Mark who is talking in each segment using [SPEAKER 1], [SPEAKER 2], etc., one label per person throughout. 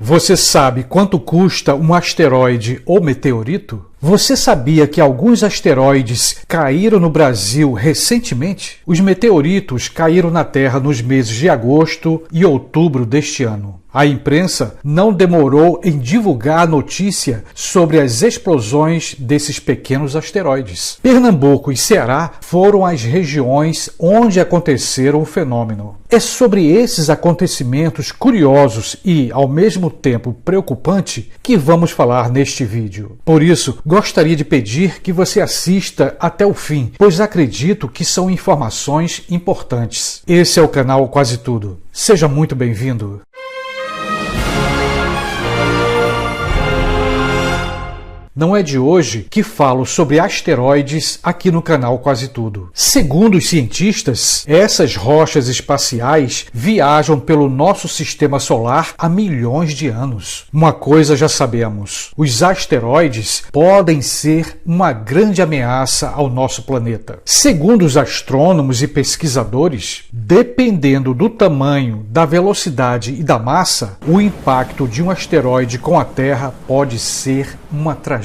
[SPEAKER 1] Você sabe quanto custa um asteroide ou meteorito? Você sabia que alguns asteroides caíram no Brasil recentemente? Os meteoritos caíram na Terra nos meses de agosto e outubro deste ano. A imprensa não demorou em divulgar a notícia sobre as explosões desses pequenos asteroides. Pernambuco e Ceará foram as regiões onde aconteceram o fenômeno. É sobre esses acontecimentos curiosos e, ao mesmo tempo, preocupante que vamos falar neste vídeo. Por isso, gostaria de pedir que você assista até o fim, pois acredito que são informações importantes. Esse é o canal Quase Tudo. Seja muito bem-vindo. Não é de hoje que falo sobre asteroides aqui no canal Quase Tudo. Segundo os cientistas, essas rochas espaciais viajam pelo nosso sistema solar há milhões de anos. Uma coisa já sabemos: os asteroides podem ser uma grande ameaça ao nosso planeta. Segundo os astrônomos e pesquisadores, dependendo do tamanho, da velocidade e da massa, o impacto de um asteroide com a Terra pode ser uma tragédia.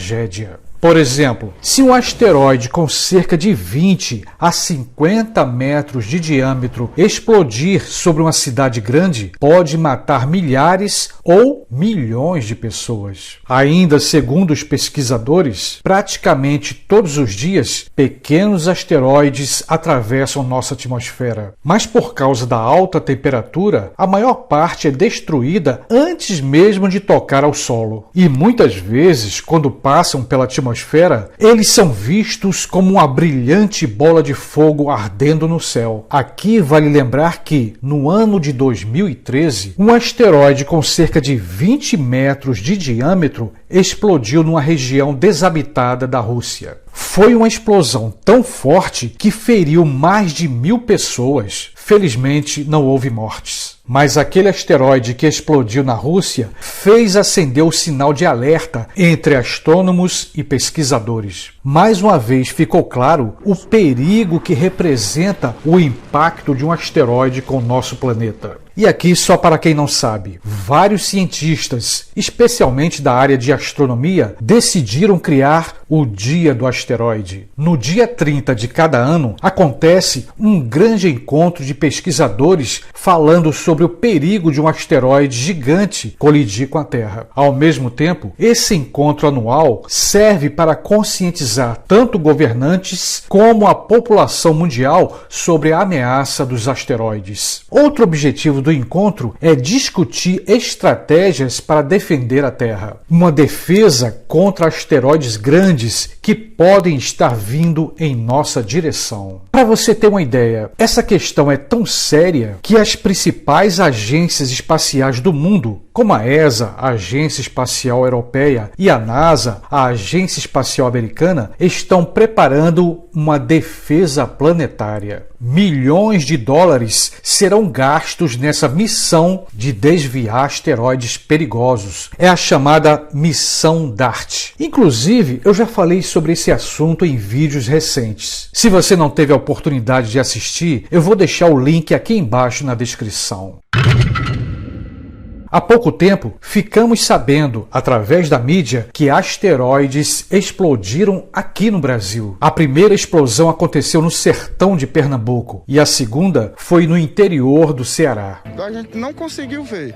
[SPEAKER 1] Por exemplo, se um asteroide com cerca de 20 a 50 metros de diâmetro explodir sobre uma cidade grande, pode matar milhares ou milhões de pessoas. Ainda segundo os pesquisadores, praticamente todos os dias, pequenos asteroides atravessam nossa atmosfera. Mas por causa da alta temperatura, a maior parte é destruída antes mesmo de tocar ao solo. E muitas vezes, quando passam pela atmosfera, eles são vistos como uma brilhante bola de fogo ardendo no céu. Aqui vale lembrar que, no ano de 2013, um asteroide com cerca de 20 metros de diâmetro explodiu numa região desabitada da Rússia. Foi uma explosão tão forte que feriu mais de 1.000 pessoas. Felizmente, não houve mortes. Mas aquele asteroide que explodiu na Rússia fez acender o sinal de alerta entre astrônomos e pesquisadores. Mais uma vez ficou claro o perigo que representa o impacto de um asteroide com o nosso planeta. E aqui, só para quem não sabe, vários cientistas, especialmente da área de astronomia, decidiram criar o Dia do Asteroide. No dia 30 de cada ano, acontece um grande encontro de pesquisadores falando sobre o perigo de um asteroide gigante colidir com a Terra. Ao mesmo tempo, esse encontro anual serve para conscientizar tanto governantes como a população mundial sobre a ameaça dos asteroides. Outro objetivo do encontro é discutir estratégias para defender a Terra. Uma defesa contra asteroides grandes que podem estar vindo em nossa direção. Para você ter uma ideia, essa questão é tão séria que as principais agências espaciais do mundo, como a ESA, a Agência Espacial Europeia, e a NASA, a Agência Espacial Americana, estão preparando uma defesa planetária. Milhões de dólares serão gastos nessa missão de desviar asteroides perigosos. É a chamada Missão DART. Inclusive, eu já falei sobre esse assunto em vídeos recentes. Se você não teve a oportunidade de assistir, eu vou deixar o link aqui embaixo na descrição. Há pouco tempo, ficamos sabendo, através da mídia, que asteroides explodiram aqui no Brasil. A primeira explosão aconteceu no sertão de Pernambuco e a segunda foi no interior do Ceará.
[SPEAKER 2] A gente não conseguiu ver,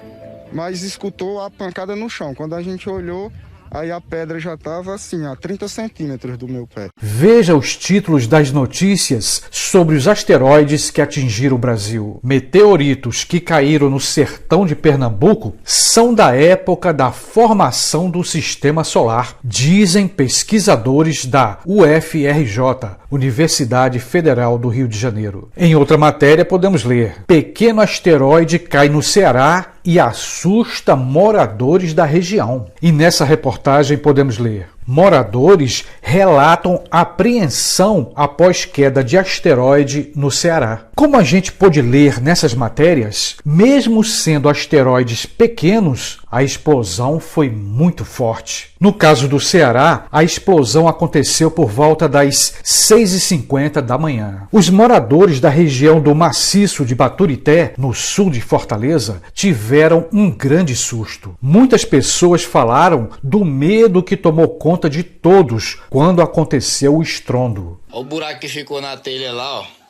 [SPEAKER 2] mas escutou a pancada no chão. Quando a gente olhou, aí a pedra já estava assim, a 30 centímetros do meu pé.
[SPEAKER 1] Veja os títulos das notícias sobre os asteroides que atingiram o Brasil. Meteoritos que caíram no sertão de Pernambuco são da época da formação do Sistema Solar, dizem pesquisadores da UFRJ, Universidade Federal do Rio de Janeiro. Em outra matéria podemos ler: pequeno asteroide cai no Ceará e assusta moradores da região. E nessa reportagem podemos ler: Moradores relatam apreensão após queda de asteroide no Ceará. Como a gente pôde ler nessas matérias, mesmo sendo asteroides pequenos, a explosão foi muito forte. No caso do Ceará, a explosão aconteceu por volta das 6h50 da manhã. Os moradores da região do maciço de Baturité, no sul de Fortaleza, tiveram um grande susto. Muitas pessoas falaram do medo que tomou conta de todos quando aconteceu o estrondo.
[SPEAKER 3] Olha o buraco que ficou na telha lá, ó.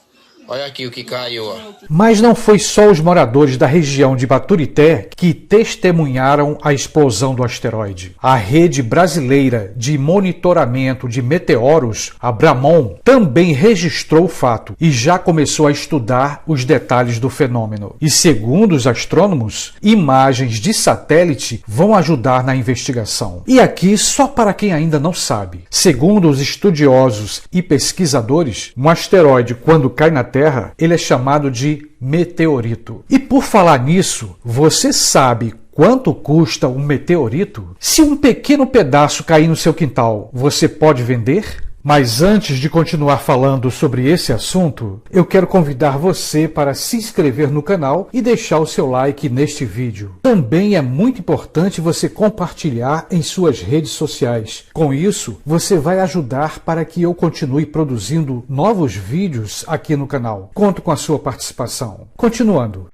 [SPEAKER 3] Olha aqui o que caiu, ó.
[SPEAKER 1] Mas não foi só os moradores da região de Baturité que testemunharam a explosão do asteroide. A Rede Brasileira de Monitoramento de Meteoros, a Bramon, também registrou o fato e já começou a estudar os detalhes do fenômeno. E segundo os astrônomos, imagens de satélite vão ajudar na investigação. E aqui, só para quem ainda não sabe, segundo os estudiosos e pesquisadores, um asteroide, quando cai na Terra, ele é chamado de meteorito. E por falar nisso, você sabe quanto custa um meteorito? Se um pequeno pedaço cair no seu quintal, você pode vender? Mas antes de continuar falando sobre esse assunto, eu quero convidar você para se inscrever no canal e deixar o seu like neste vídeo. Também é muito importante você compartilhar em suas redes sociais. Com isso, você vai ajudar para que eu continue produzindo novos vídeos aqui no canal. Conto com a sua participação. Continuando.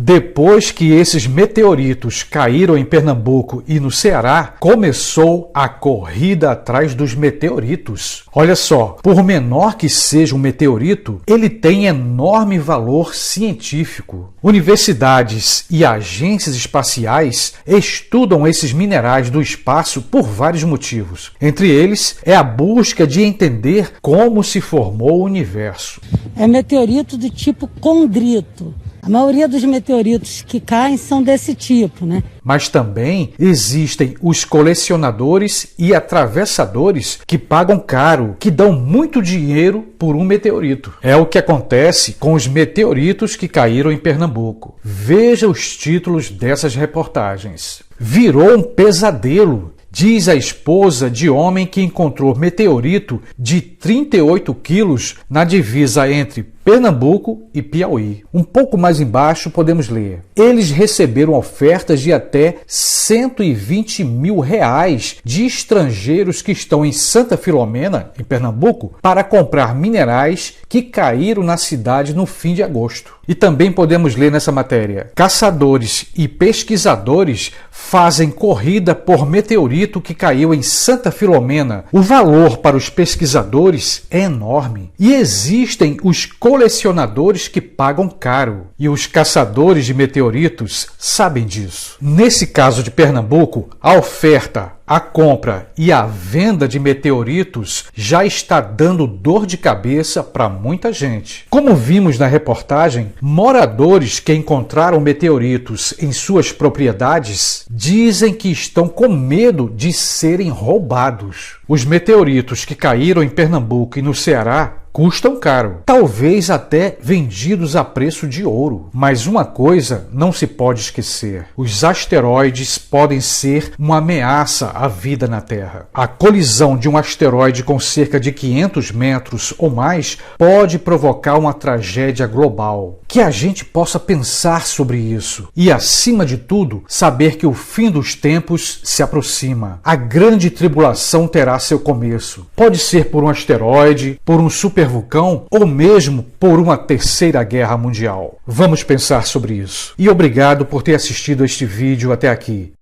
[SPEAKER 1] Depois que esses meteoritos caíram em Pernambuco e no Ceará, começou a corrida atrás dos meteoritos. Olha só, por menor que seja um meteorito, ele tem enorme valor científico. Universidades e agências espaciais estudam esses minerais do espaço por vários motivos. Entre eles, é a busca de entender como se formou o universo.
[SPEAKER 4] É meteorito do tipo condrito. A maioria dos meteoritos que caem são desse tipo, né?
[SPEAKER 1] Mas também existem os colecionadores e atravessadores que pagam caro, que dão muito dinheiro por um meteorito. É o que acontece com os meteoritos que caíram em Pernambuco. Veja os títulos dessas reportagens. Virou um pesadelo, diz a esposa de homem que encontrou meteorito de 38 quilos na divisa entre Pernambuco e Piauí. Um pouco mais embaixo podemos ler: eles receberam ofertas de até 120 mil reais de estrangeiros que estão em Santa Filomena, em Pernambuco, para comprar minerais que caíram na cidade no fim de agosto. E também podemos ler nessa matéria: caçadores e pesquisadores fazem corrida por meteorito que caiu em Santa Filomena. O valor para os pesquisadores é enorme. E existem os colecionadores que pagam caro. E os caçadores de meteoritos sabem disso. Nesse caso de Pernambuco, a oferta, a compra e a venda de meteoritos já está dando dor de cabeça para muita gente. Como vimos na reportagem, moradores que encontraram meteoritos em suas propriedades dizem que estão com medo de serem roubados. Os meteoritos que caíram em Pernambuco e no Ceará custam caro, talvez até vendidos a preço de ouro. Mas uma coisa não se pode esquecer: os asteroides podem ser uma ameaça à vida na Terra. A colisão de um asteroide com cerca de 500 metros ou mais pode provocar uma tragédia global. Que a gente possa pensar sobre isso e, acima de tudo, saber que o fim dos tempos se aproxima. A grande tribulação terá seu começo. Pode ser por um asteroide, por um supervulcão ou mesmo por uma terceira guerra mundial. Vamos pensar sobre isso. E obrigado por ter assistido a este vídeo até aqui.